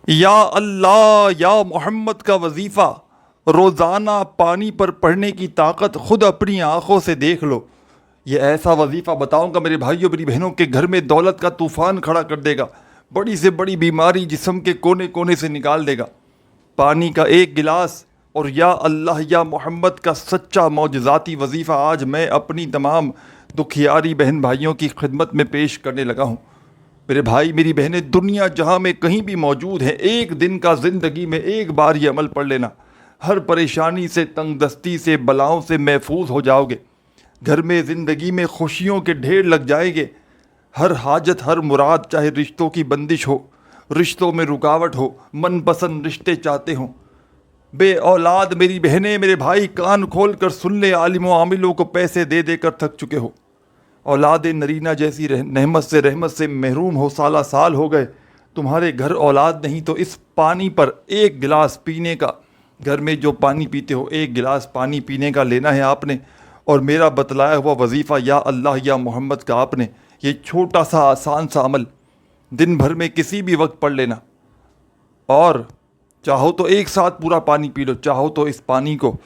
یا اللہ یا محمد کا وظیفہ روزانہ پانی پر پڑھنے کی طاقت خود اپنی آنکھوں سے دیکھ لو۔ یہ ایسا وظیفہ بتاؤں گا میرے بھائیوں میری بہنوں کے گھر میں دولت کا طوفان کھڑا کر دے گا، بڑی سے بڑی بیماری جسم کے کونے کونے سے نکال دے گا۔ پانی کا ایک گلاس اور یا اللہ یا محمد کا سچا معجزاتی وظیفہ آج میں اپنی تمام دکھیاری بہن بھائیوں کی خدمت میں پیش کرنے لگا ہوں۔ میرے بھائی میری بہنیں دنیا جہاں میں کہیں بھی موجود ہیں، ایک دن کا زندگی میں ایک بار یہ عمل پڑھ لینا، ہر پریشانی سے، تنگ دستی سے، بلاؤں سے محفوظ ہو جاؤ گے۔ گھر میں زندگی میں خوشیوں کے ڈھیر لگ جائیں گے۔ ہر حاجت، ہر مراد، چاہے رشتوں کی بندش ہو، رشتوں میں رکاوٹ ہو، من پسند رشتے چاہتے ہوں، بے اولاد میری بہنیں میرے بھائی کان کھول کر سن لے، عالم و عاملوں کو پیسے دے دے کر تھک چکے ہو، اولاد نرینہ جیسی رحمت سے محروم ہو، سالہ سال ہو گئے، تمہارے گھر اولاد نہیں تو اس پانی پر ایک گلاس پینے کا، گھر میں جو پانی پیتے ہو ایک گلاس پانی پینے کا لینا ہے آپ نے، اور میرا بتلایا ہوا وظیفہ یا اللہ یا محمد کا آپ نے یہ چھوٹا سا آسان سا عمل دن بھر میں کسی بھی وقت پڑھ لینا، اور چاہو تو ایک ساتھ پورا پانی پی لو، چاہو تو اس پانی کو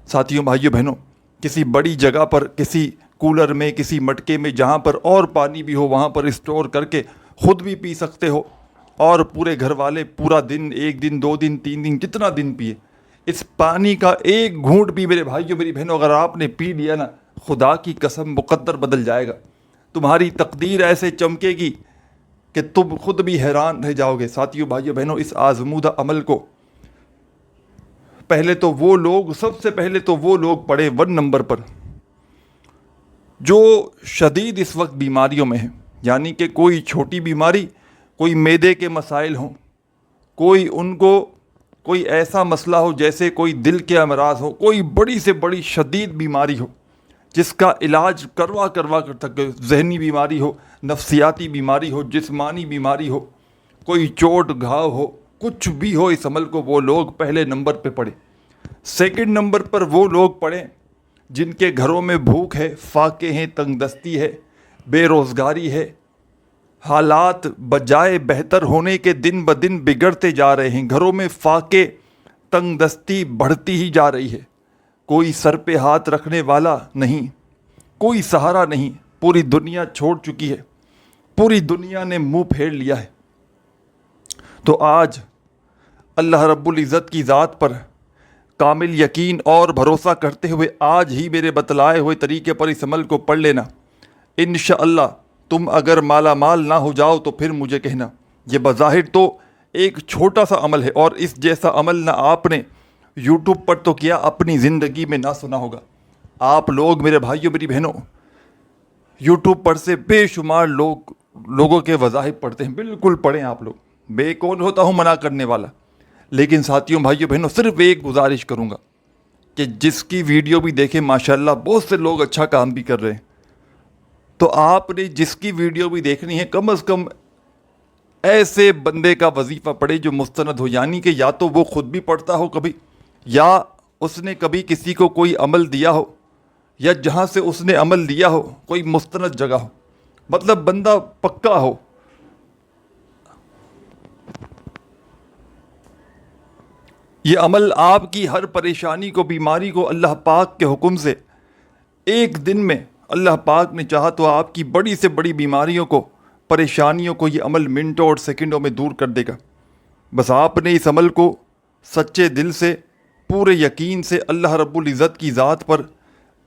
ساتھیوں بھائیوں بہنوں کسی بڑی جگہ پر، کسی کولر میں، کسی مٹکے میں، جہاں پر اور پانی بھی ہو وہاں پر اسٹور کر کے خود بھی پی سکتے ہو، اور پورے گھر والے پورا دن، ایک دن، 2 دن، 3 دن، جتنا دن پیے، اس پانی کا ایک گھونٹ بھی میرے بھائیوں میری بہنوں اگر آپ نے پی لیا نا، خدا کی قسم مقدر بدل جائے گا، تمہاری تقدیر ایسے چمکے گی کہ تم خود بھی حیران رہ جاؤ گے۔ ساتھیوں بھائیوں بہنوں اس آزمودہ عمل کو سب سے پہلے تو وہ لوگ پڑھیں 1 نمبر پر جو شدید اس وقت بیماریوں میں ہیں، یعنی کہ کوئی چھوٹی بیماری، کوئی معدے کے مسائل ہوں، کوئی ان کو کوئی ایسا مسئلہ ہو جیسے کوئی دل کے امراض ہو، کوئی بڑی سے بڑی شدید بیماری ہو جس کا علاج کروا کر تک، ذہنی بیماری ہو، نفسیاتی بیماری ہو، جسمانی بیماری ہو، کوئی چوٹ گھاؤ ہو، کچھ بھی ہو، اس عمل کو وہ لوگ پہلے نمبر پہ پڑھیں۔ 2 نمبر پر وہ لوگ پڑھیں جن کے گھروں میں بھوک ہے، فاقے ہیں، تنگ دستی ہے، بے روزگاری ہے، حالات بجائے بہتر ہونے کے دن بدن بگڑتے جا رہے ہیں، گھروں میں فاقے، تنگ دستی بڑھتی ہی جا رہی ہے، کوئی سر پہ ہاتھ رکھنے والا نہیں، کوئی سہارا نہیں، پوری دنیا چھوڑ چکی ہے، پوری دنیا نے منہ پھیر لیا ہے۔ تو آج اللہ رب العزت کی ذات پر کامل یقین اور بھروسہ کرتے ہوئے آج ہی میرے بتلائے ہوئے طریقے پر اس عمل کو پڑھ لینا، انشاءاللہ تم اگر مالا مال نہ ہو جاؤ تو پھر مجھے کہنا۔ یہ بظاہر تو ایک چھوٹا سا عمل ہے، اور اس جیسا عمل نہ آپ نے یوٹیوب پر تو کیا، اپنی زندگی میں نہ سنا ہوگا۔ آپ لوگ میرے بھائیوں میری بہنوں یوٹیوب پر سے بے شمار لوگوں کے وظائف پڑھتے ہیں، بالکل پڑھیں آپ لوگ، بے کون ہوتا ہوں منع کرنے والا، لیکن ساتھیوں بھائیوں بہنوں صرف ایک گزارش کروں گا کہ جس کی ویڈیو بھی دیکھیں ماشاءاللہ بہت سے لوگ اچھا کام بھی کر رہے ہیں، تو آپ نے جس کی ویڈیو بھی دیکھنی ہے کم از کم ایسے بندے کا وظیفہ پڑھے جو مستند ہو، یعنی کہ یا تو وہ خود بھی پڑھتا ہو کبھی، یا اس نے کبھی کسی کو کوئی عمل دیا ہو، یا جہاں سے اس نے عمل لیا ہو کوئی مستند جگہ ہو، مطلب بندہ پکا ہو۔ یہ عمل آپ کی ہر پریشانی کو، بیماری کو اللہ پاک کے حکم سے ایک دن میں اللہ پاک نے چاہا تو آپ کی بڑی سے بڑی بیماریوں کو، پریشانیوں کو یہ عمل منٹوں اور سیکنڈوں میں دور کر دے گا۔ بس آپ نے اس عمل کو سچے دل سے، پورے یقین سے اللہ رب العزت کی ذات پر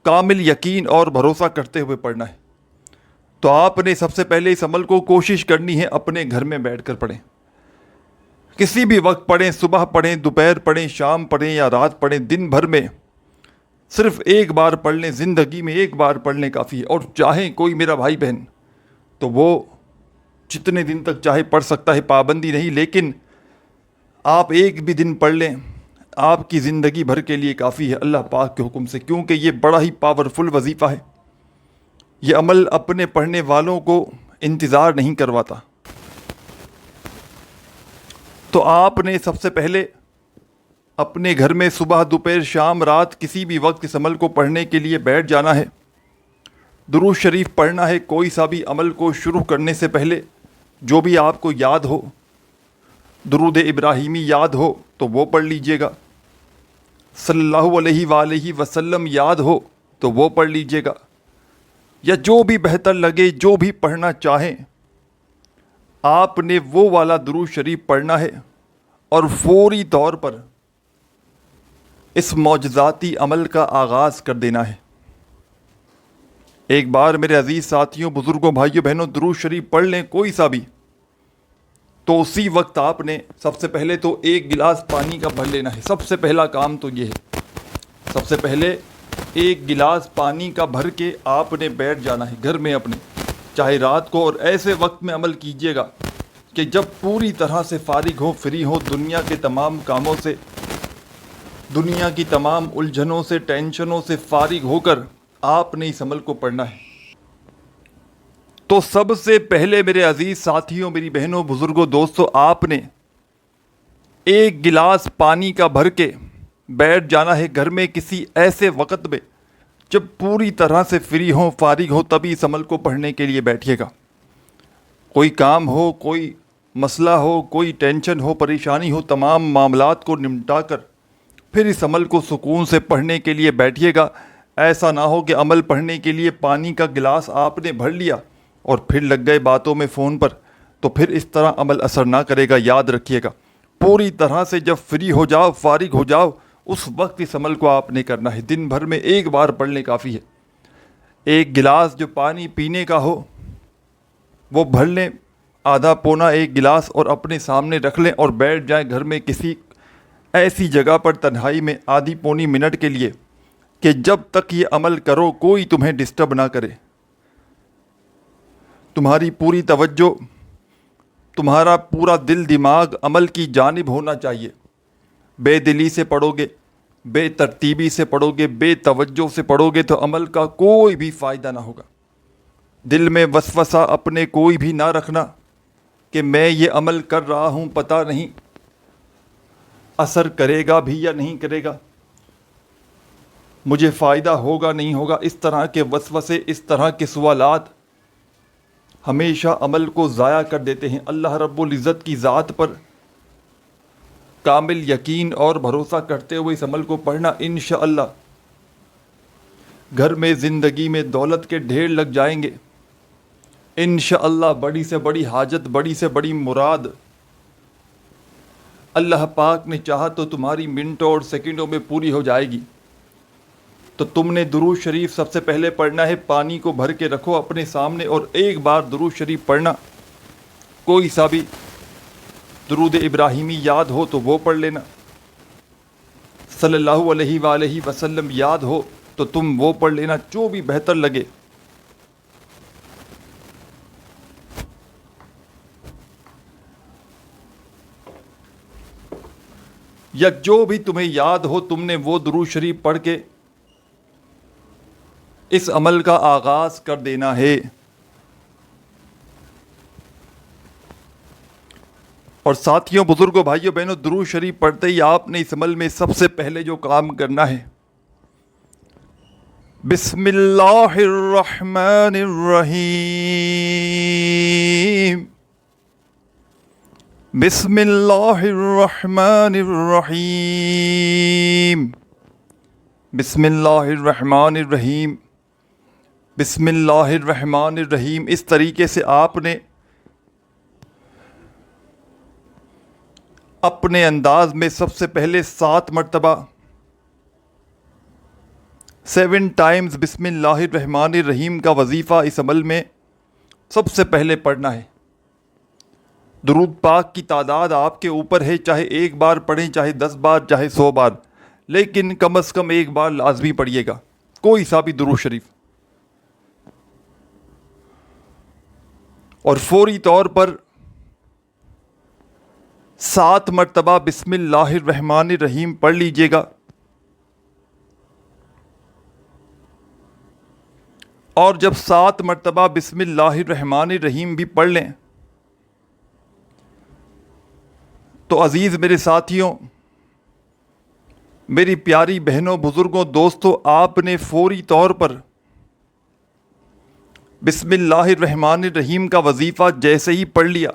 کامل یقین اور بھروسہ کرتے ہوئے پڑھنا ہے۔ تو آپ نے سب سے پہلے اس عمل کو کوشش کرنی ہے اپنے گھر میں بیٹھ کر پڑھیں، کسی بھی وقت پڑھیں، صبح پڑھیں، دوپہر پڑھیں، شام پڑھیں یا رات پڑھیں، دن بھر میں صرف ایک بار پڑھ لیں، زندگی میں ایک بار پڑھ لیں کافی ہے، اور چاہیں کوئی میرا بھائی بہن تو وہ جتنے دن تک چاہے پڑھ سکتا ہے، پابندی نہیں، لیکن آپ ایک بھی دن پڑھ لیں آپ کی زندگی بھر کے لیے کافی ہے اللہ پاک کے حکم سے، کیونکہ یہ بڑا ہی پاورفل وظیفہ ہے۔ یہ عمل اپنے پڑھنے والوں کو انتظار نہیں کرواتا۔ تو آپ نے سب سے پہلے اپنے گھر میں صبح، دوپہر، شام، رات کسی بھی وقت اس عمل کو پڑھنے کے لیے بیٹھ جانا ہے، درود شریف پڑھنا ہے، کوئی سا بھی عمل کو شروع کرنے سے پہلے جو بھی آپ کو یاد ہو درود ابراہیمی یاد ہو تو وہ پڑھ لیجئے گا، صلی اللہ علیہ وآلہ وسلم یاد ہو تو وہ پڑھ لیجئے گا، یا جو بھی بہتر لگے، جو بھی پڑھنا چاہیں آپ نے وہ والا درود شریف پڑھنا ہے اور فوری طور پر اس معجزاتی عمل کا آغاز کر دینا ہے۔ ایک بار میرے عزیز ساتھیوں، بزرگوں، بھائیوں، بہنوں، درود شریف پڑھ لیں کوئی سا بھی، تو اسی وقت آپ نے سب سے پہلے تو ایک گلاس پانی کا بھر لینا ہے۔ سب سے پہلا کام تو یہ ہے، سب سے پہلے ایک گلاس پانی کا بھر کے آپ نے بیٹھ جانا ہے گھر میں اپنے، چاہے رات کو، اور ایسے وقت میں عمل کیجئے گا کہ جب پوری طرح سے فارغ ہو، فری ہو دنیا کے تمام کاموں سے، دنیا کی تمام الجھنوں سے، ٹینشنوں سے فارغ ہو کر آپ نے اس عمل کو پڑھنا ہے۔ تو سب سے پہلے میرے عزیز ساتھیوں، میری بہنوں، بزرگوں، دوستوں، آپ نے ایک گلاس پانی کا بھر کے بیٹھ جانا ہے گھر میں کسی ایسے وقت میں جب پوری طرح سے فری ہو، فارغ ہو، تبھی اس عمل کو پڑھنے کے لیے بیٹھیے گا۔ کوئی کام ہو، کوئی مسئلہ ہو، کوئی ٹینشن ہو، پریشانی ہو، تمام معاملات کو نمٹا کر پھر اس عمل کو سکون سے پڑھنے کے لیے بیٹھیے گا۔ ایسا نہ ہو کہ عمل پڑھنے کے لیے پانی کا گلاس آپ نے بھر لیا اور پھر لگ گئے باتوں میں، فون پر، تو پھر اس طرح عمل اثر نہ کرے گا۔ یاد رکھیے گا، پوری طرح سے جب فری ہو جاؤ، فارغ ہو جاؤ، اس وقت اس عمل کو آپ نے کرنا ہے۔ دن بھر میں ایک بار پڑھ لیں کافی ہے۔ ایک گلاس جو پانی پینے کا ہو وہ بھر لیں، آدھا پونا ایک گلاس، اور اپنے سامنے رکھ لیں اور بیٹھ جائیں گھر میں کسی ایسی جگہ پر تنہائی میں آدھی پونی منٹ کے لیے کہ جب تک یہ عمل کرو کوئی تمہیں ڈسٹرب نہ کرے۔ تمہاری پوری توجہ، تمہارا پورا دل دماغ عمل کی جانب ہونا چاہیے۔ بے دلی سے پڑھو گے، بے ترتیبی سے پڑھو گے، بے توجہ سے پڑھو گے تو عمل کا کوئی بھی فائدہ نہ ہوگا۔ دل میں وسوسہ اپنے کوئی بھی نہ رکھنا کہ میں یہ عمل کر رہا ہوں، پتہ نہیں اثر کرے گا بھی یا نہیں کرے گا، مجھے فائدہ ہوگا نہیں ہوگا۔ اس طرح کے وسوسے، اس طرح کے سوالات ہمیشہ عمل کو ضائع کر دیتے ہیں۔ اللہ رب العزت کی ذات پر کامل یقین اور بھروسہ کرتے ہوئے اس عمل کو پڑھنا، انشاءاللہ گھر میں، زندگی میں دولت کے ڈھیر لگ جائیں گے۔ انشاءاللہ بڑی سے بڑی حاجت، بڑی سے بڑی مراد اللہ پاک نے چاہا تو تمہاری منٹوں اور سیکنڈوں میں پوری ہو جائے گی۔ تو تم نے درود شریف سب سے پہلے پڑھنا ہے، پانی کو بھر کے رکھو اپنے سامنے اور ایک بار درود شریف پڑھنا، کوئی سا بھی درود ابراہیمی یاد ہو تو وہ پڑھ لینا، صلی اللہ علیہ وآلہ وسلم یاد ہو تو تم وہ پڑھ لینا، جو بھی بہتر لگے۔ یا جو بھی تمہیں یاد ہو تم نے وہ درود شریف پڑھ کے اس عمل کا آغاز کر دینا ہے۔ اور ساتھیوں، بزرگوں، بھائیوں، بہنوں، درود شریف پڑھتے ہی آپ نے اس عمل میں سب سے پہلے جو کام کرنا ہے، بسم اللہ الرحمن الرحیم، بسم اللہ الرحمن الرحیم، بسم اللہ الرحمن الرحیم، بسم اللہ الرحمن الرحیم۔ اس طریقے سے آپ نے اپنے انداز میں سب سے پہلے 7 مرتبہ 7 ٹائمز بسم اللہ الرحمن الرحیم کا وظیفہ اس عمل میں سب سے پہلے پڑھنا ہے۔ درود پاک کی تعداد آپ کے اوپر ہے، چاہے ایک بار پڑھیں، چاہے 10 بار، چاہے 100 بار، لیکن کم از کم ایک بار لازمی پڑھیے گا، کوئی سا بھی درود شریف۔ اور فوری طور پر 7 مرتبہ بسم اللہ الرحمن الرحیم پڑھ لیجئے گا، اور جب 7 مرتبہ بسم اللہ الرحمن الرحیم بھی پڑھ لیں تو عزیز میرے ساتھیوں، میری پیاری بہنوں، بزرگوں، دوستوں، آپ نے فوری طور پر بسم اللہ الرحمن الرحیم کا وظیفہ جیسے ہی پڑھ لیا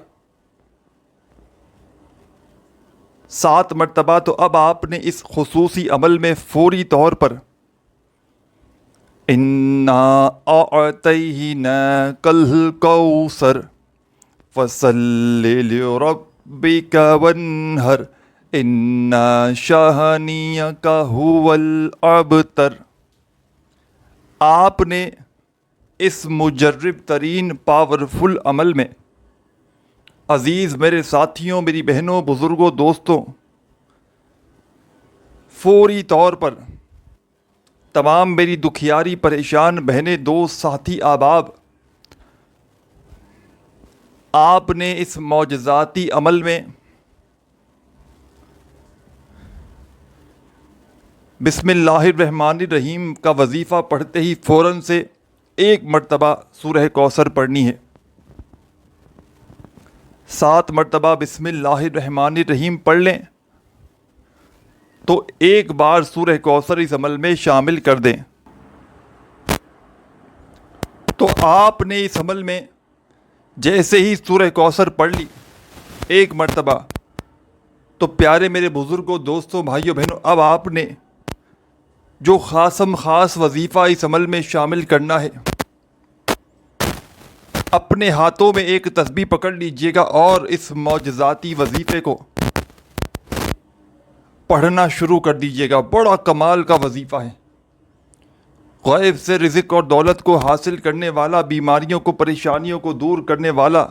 7 مرتبہ تو اب آپ نے اس خصوصی عمل میں فوری طور پر اِنَّا أَعْطَيْنَاكَ الْكَوْثَرَ فَصَلِّ لِرَبِّكَ وَانْحَرْ إِنَّ شَانِئَكَ هُوَ الْأَبْتَرُ، آپ نے اس مجرب ترین پاورفل عمل میں عزیز میرے ساتھیوں، میری بہنوں، بزرگوں، دوستوں، فوری طور پر تمام میری دکھیاری پریشان بہنیں، دوست، ساتھی، احباب، آپ نے اس معجزاتی عمل میں بسم اللہ الرحمن الرحیم کا وظیفہ پڑھتے ہی فوراً سے 1 مرتبہ سورہ کوثر پڑھنی ہے۔ 7 مرتبہ بسم اللہ الرحمن الرحیم پڑھ لیں تو ایک بار سورہ کوثر اس عمل میں شامل کر دیں۔ تو آپ نے اس عمل میں جیسے ہی سورہ کوثر پڑھ لی 1 مرتبہ، تو پیارے میرے بزرگوں، دوستوں، بھائیوں، بہنوں، اب آپ نے جو خاص وظیفہ اس عمل میں شامل کرنا ہے، اپنے ہاتھوں میں ایک تسبیح پکڑ لیجئے گا اور اس معجزاتی وظیفے کو پڑھنا شروع کر دیجئے گا۔ بڑا کمال کا وظیفہ ہے، غیب سے رزق اور دولت کو حاصل کرنے والا، بیماریوں کو، پریشانیوں کو دور کرنے والا،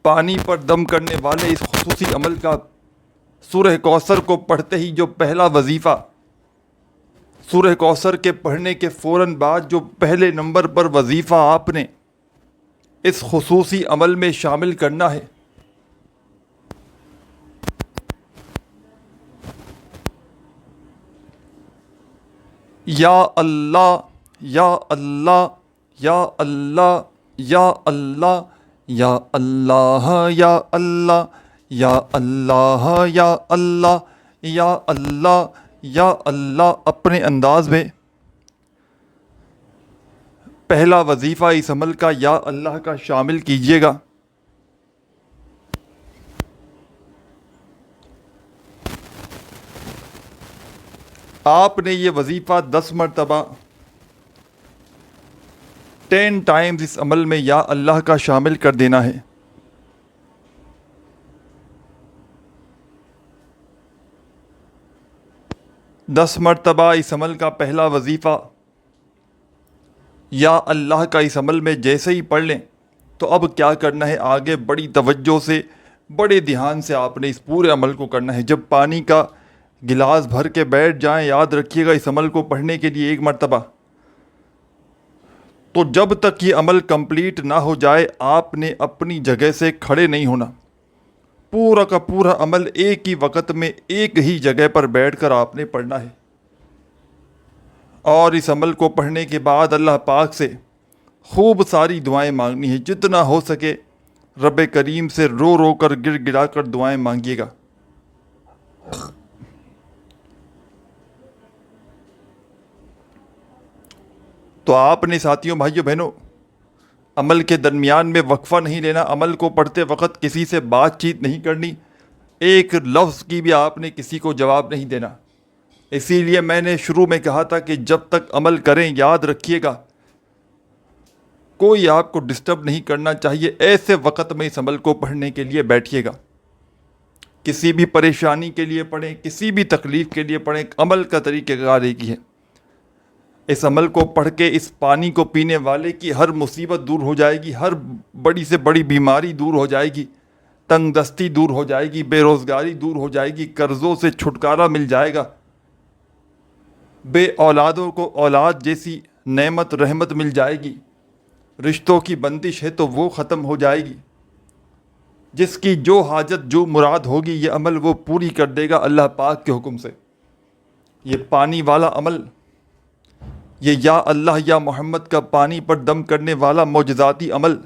پانی پر دم کرنے والے اس خصوصی عمل کا سورہ کوثر کو پڑھتے ہی جو پہلا وظیفہ، سورہ کوثر کے پڑھنے کے فوراً بعد جو پہلے نمبر پر وظیفہ آپ نے اس خصوصی عمل میں شامل کرنا ہے، یا اللہ یا اللہ یا اللہ یا اللہ یا اللہ یا اللہ یا اللہ یا اللہ یا اللہ یا اللہ، اپنے انداز میں پہلا وظیفہ اس عمل کا یا اللہ کا شامل کیجئے گا۔ آپ نے یہ وظیفہ 10 مرتبہ 10 ٹائمز اس عمل میں یا اللہ کا شامل کر دینا ہے۔ دس مرتبہ اس عمل کا پہلا وظیفہ یا اللہ کا اس عمل میں جیسے ہی پڑھ لیں تو اب کیا کرنا ہے، آگے بڑی توجہ سے، بڑے دھیان سے آپ نے اس پورے عمل کو کرنا ہے۔ جب پانی کا گلاس بھر کے بیٹھ جائیں، یاد رکھیے گا اس عمل کو پڑھنے کے لیے 1 مرتبہ، تو جب تک یہ عمل کمپلیٹ نہ ہو جائے آپ نے اپنی جگہ سے کھڑے نہیں ہونا۔ پورا کا پورا عمل ایک ہی وقت میں ایک ہی جگہ پر بیٹھ کر آپ نے پڑھنا ہے، اور اس عمل کو پڑھنے کے بعد اللہ پاک سے خوب ساری دعائیں مانگنی ہے، جتنا ہو سکے رب کریم سے رو رو کر، گر گرا کر دعائیں مانگیے گا۔ تو آپ نے ساتھیوں، بھائیوں، بہنوں، عمل کے درمیان میں وقفہ نہیں لینا، عمل کو پڑھتے وقت کسی سے بات چیت نہیں کرنی، ایک لفظ کی بھی آپ نے کسی کو جواب نہیں دینا۔ اسی لیے میں نے شروع میں کہا تھا کہ جب تک عمل کریں یاد رکھیے گا کوئی آپ کو ڈسٹرب نہیں کرنا چاہیے، ایسے وقت میں اس عمل کو پڑھنے کے لیے بیٹھیے گا۔ کسی بھی پریشانی کے لیے پڑھیں، کسی بھی تکلیف کے لیے پڑھیں، عمل کا طریقہ کار ایک ہی ہے۔ اس عمل کو پڑھ کے اس پانی کو پینے والے کی ہر مصیبت دور ہو جائے گی، ہر بڑی سے بڑی بیماری دور ہو جائے گی، تنگ دستی دور ہو جائے گی، بے روزگاری دور ہو جائے گی، قرضوں سے چھٹکارا مل جائے گا، بے اولادوں کو اولاد جیسی نعمت رحمت مل جائے گی، رشتوں کی بندش ہے تو وہ ختم ہو جائے گی، جس کی جو حاجت جو مراد ہوگی یہ عمل وہ پوری کر دے گا اللہ پاک کے حکم سے۔ یہ پانی والا عمل، یہ یا اللہ یا محمد کا پانی پر دم کرنے والا معجزاتی عمل،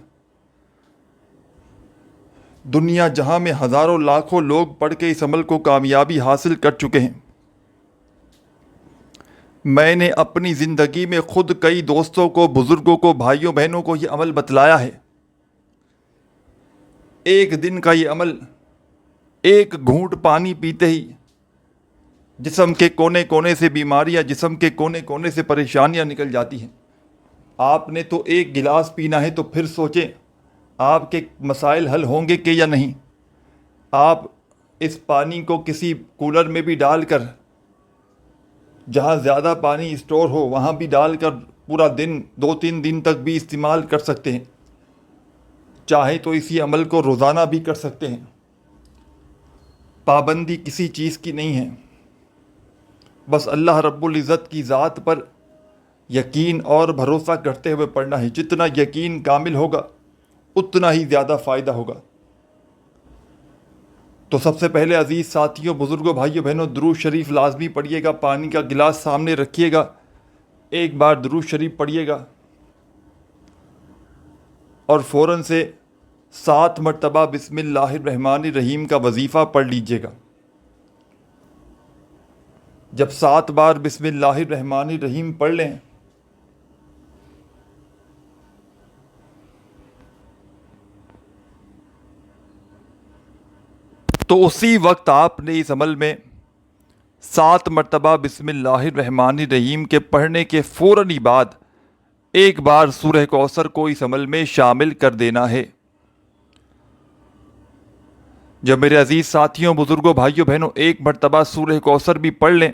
دنیا جہاں میں ہزاروں لاکھوں لوگ پڑھ کے اس عمل کو کامیابی حاصل کر چکے ہیں۔ میں نے اپنی زندگی میں خود کئی دوستوں کو، بزرگوں کو، بھائیوں بہنوں کو یہ عمل بتلایا ہے۔ ایک دن کا یہ عمل ایک گھونٹ پانی پیتے ہی جسم کے کونے کونے سے بیماریاں، جسم کے کونے کونے سے پریشانیاں نکل جاتی ہیں۔ آپ نے تو ایک گلاس پینا ہے، تو پھر سوچیں آپ کے مسائل حل ہوں گے کہ یا نہیں۔ آپ اس پانی کو کسی کولر میں بھی ڈال کر، جہاں زیادہ پانی اسٹور ہو وہاں بھی ڈال کر پورا دن، 2-3 دن تک بھی استعمال کر سکتے ہیں۔ چاہے تو اسی عمل کو روزانہ بھی کر سکتے ہیں۔ پابندی کسی چیز کی نہیں ہے، بس اللہ رب العزت کی ذات پر یقین اور بھروسہ کرتے ہوئے پڑھنا ہے۔ جتنا یقین کامل ہوگا اتنا ہی زیادہ فائدہ ہوگا۔ تو سب سے پہلے عزیز ساتھیوں، بزرگوں، بھائیوں، بہنوں، درود شریف لازمی پڑھیے گا۔ پانی کا گلاس سامنے رکھیے گا، ایک بار درود شریف پڑھیے گا اور فوراً سے 7 مرتبہ بسم اللہ الرحمن الرحیم کا وظیفہ پڑھ لیجیے گا۔ جب 7 بار بسم اللہ الرحمن الرحیم پڑھ لیں تو اسی وقت آپ نے اس عمل میں 7 مرتبہ بسم اللہ الرحمن الرحیم کے پڑھنے کے فوراً ہی بعد ایک بار سورہ کوثر کو اس عمل میں شامل کر دینا ہے۔ جب میرے عزیز ساتھیوں، بزرگوں، بھائیوں، بہنوں ایک مرتبہ سورہ کوثر بھی پڑھ لیں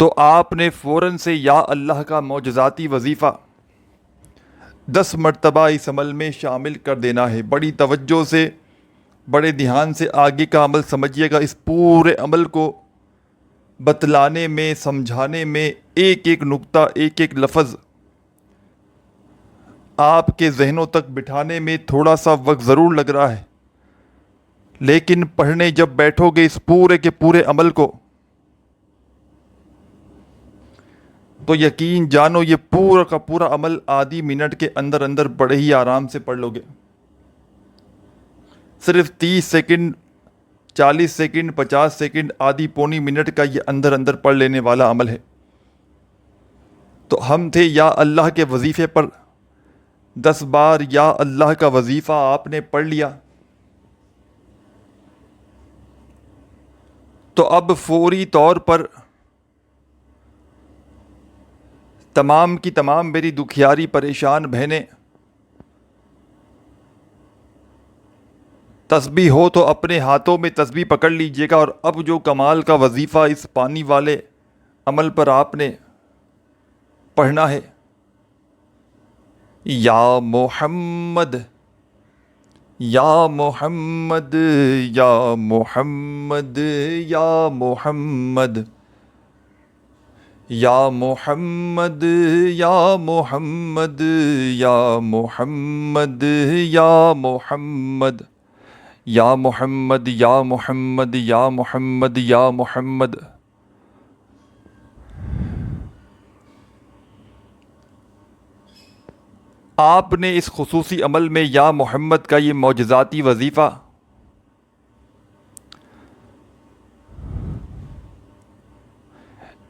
تو آپ نے فوراً سے یا اللہ کا معجزاتی وظیفہ 10 مرتبہ اس عمل میں شامل کر دینا ہے۔ بڑی توجہ سے، بڑے دھیان سے آگے کا عمل سمجھیے گا۔ اس پورے عمل کو بتلانے میں، سمجھانے میں، ایک ایک نقطہ، ایک ایک لفظ آپ کے ذہنوں تک بٹھانے میں تھوڑا سا وقت ضرور لگ رہا ہے، لیکن پڑھنے جب بیٹھو گے اس پورے کے پورے عمل کو تو یقین جانو یہ پورا کا پورا عمل آدھی منٹ کے اندر اندر بڑے ہی آرام سے پڑھ لو گے۔ صرف 30 سیکنڈ، 40 سیکنڈ، 50 سیکنڈ، آدھی پونی منٹ کا یہ اندر اندر پڑھ لینے والا عمل ہے۔ تو ہم تھے یا اللہ کے وظیفے پر، 10 بار یا اللہ کا وظیفہ آپ نے پڑھ لیا، تو اب فوری طور پر تمام کی تمام میری دکھیاری پریشان بہنیں، تسبیح ہو تو اپنے ہاتھوں میں تسبیح پکڑ لیجئے گا، اور اب جو کمال کا وظیفہ اس پانی والے عمل پر آپ نے پڑھنا ہے، یا محمد یا محمد یا محمد یا محمد یا محمد یا محمد یا محمد یا محمد یا محمد یا محمد یا محمد یا محمد۔ آپ نے اس خصوصی عمل میں یا محمد کا یہ معجزاتی وظیفہ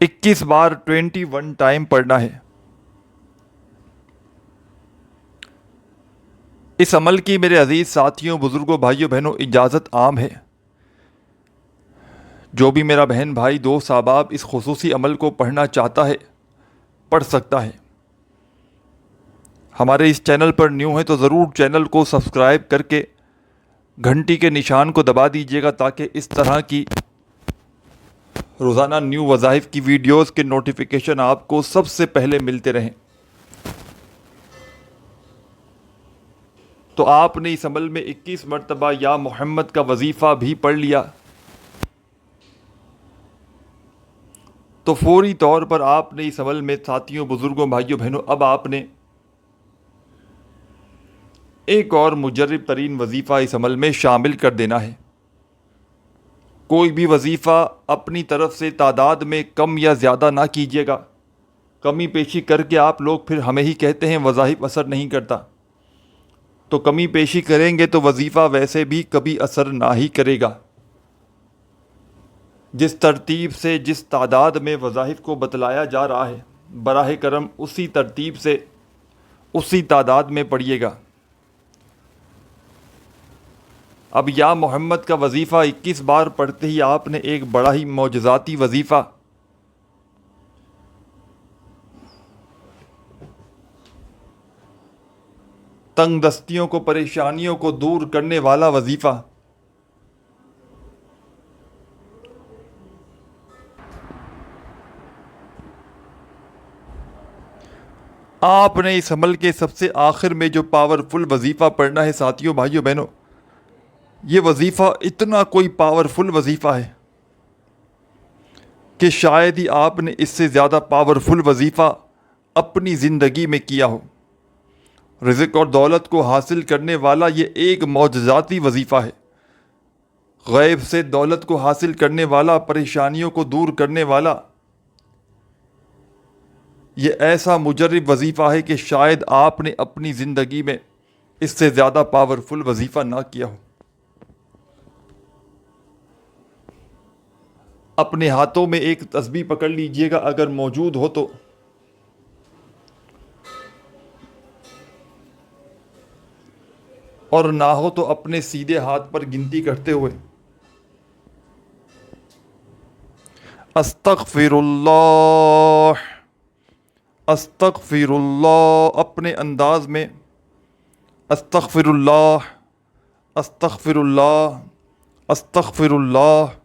21 بار 21 ٹائم پڑھنا ہے۔ اس عمل کی میرے عزیز ساتھیوں، بزرگوں، بھائیوں، بہنوں اجازت عام ہے۔ جو بھی میرا بہن، بھائی، دوست، احباب اس خصوصی عمل کو پڑھنا چاہتا ہے پڑھ سکتا ہے۔ ہمارے اس چینل پر نیو ہے تو ضرور چینل کو سبسکرائب کر کے گھنٹی کے نشان کو دبا دیجیے گا، تاکہ اس طرح کی روزانہ نیو وظائف کی ویڈیوز کے نوٹیفیکیشن آپ کو سب سے پہلے ملتے رہیں۔ تو آپ نے اس عمل میں 21 مرتبہ یا محمد کا وظیفہ بھی پڑھ لیا، تو فوری طور پر آپ نے اس عمل میں ساتھیوں، بزرگوں، بھائیوں، بہنوں اب آپ نے ایک اور مجرب ترین وظیفہ اس عمل میں شامل کر دینا ہے۔ کوئی بھی وظیفہ اپنی طرف سے تعداد میں کم یا زیادہ نہ کیجیے گا۔ کمی پیشی کر کے آپ لوگ پھر ہمیں ہی کہتے ہیں وظائف اثر نہیں کرتا، تو کمی پیشی کریں گے تو وظیفہ ویسے بھی کبھی اثر نہ ہی کرے گا۔ جس ترتیب سے، جس تعداد میں وظائف کو بتلایا جا رہا ہے، براہ کرم اسی ترتیب سے، اسی تعداد میں پڑھیے گا۔ اب یا محمد کا وظیفہ 21 بار پڑھتے ہی آپ نے ایک بڑا ہی معجزاتی وظیفہ تنگ دستیوں کو، پریشانیوں کو دور کرنے والا وظیفہ آپ نے اس عمل کے سب سے آخر میں جو پاورفل وظیفہ پڑھنا ہے ساتھیوں، بھائیوں، بہنوں، یہ وظیفہ اتنا کوئی پاورفل وظیفہ ہے کہ شاید ہی آپ نے اس سے زیادہ پاورفل وظیفہ اپنی زندگی میں کیا ہو۔ رزق اور دولت کو حاصل کرنے والا یہ ایک معجزاتی وظیفہ ہے۔ غیب سے دولت کو حاصل کرنے والا، پریشانیوں کو دور کرنے والا، یہ ایسا مجرب وظیفہ ہے کہ شاید آپ نے اپنی زندگی میں اس سے زیادہ پاورفل وظیفہ نہ کیا ہو۔ اپنے ہاتھوں میں ایک تسبیح پکڑ لیجئے گا اگر موجود ہو تو، اور نہ ہو تو اپنے سیدھے ہاتھ پر گنتی کرتے ہوئے استغفر اللہ، استغفر اللہ، اپنے انداز میں استغفر اللہ، استغفر اللہ، استغفر اللہ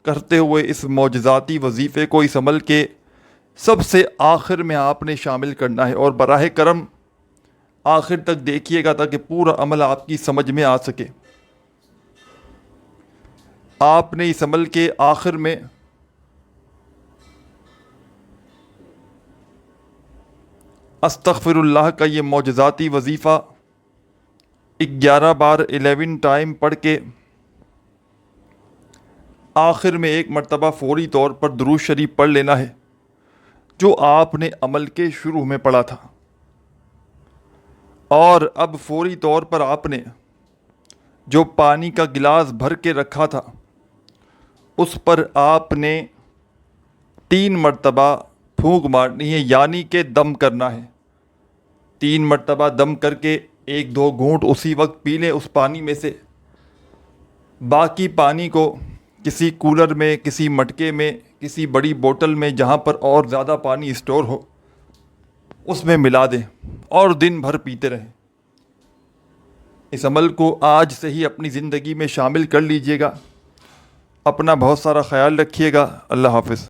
کرتے ہوئے اس معجزاتی وظیفے کو، اس عمل کے سب سے آخر میں آپ نے شامل کرنا ہے، اور براہ کرم آخر تک دیکھیے گا تاکہ پورا عمل آپ کی سمجھ میں آ سکے۔ آپ نے اس عمل کے آخر میں استغفر اللہ کا یہ معجزاتی وظیفہ 11 بار 11 ٹائم پڑھ کے آخر میں ایک مرتبہ فوری طور پر درود شریف پڑھ لینا ہے جو آپ نے عمل کے شروع میں پڑھا تھا، اور اب فوری طور پر آپ نے جو پانی کا گلاس بھر کے رکھا تھا اس پر آپ نے 3 مرتبہ پھونک مارنی ہے، یعنی کہ دم کرنا ہے۔ 3 مرتبہ دم کر کے 1-2 گھونٹ اسی وقت پی لیں اس پانی میں سے۔ باقی پانی کو کسی کولر میں، کسی مٹکے میں، کسی بڑی بوتل میں جہاں پر اور زیادہ پانی اسٹور ہو اس میں ملا دیں اور دن بھر پیتے رہیں۔ اس عمل کو آج سے ہی اپنی زندگی میں شامل کر لیجئے گا۔ اپنا بہت سارا خیال رکھیے گا۔ اللہ حافظ۔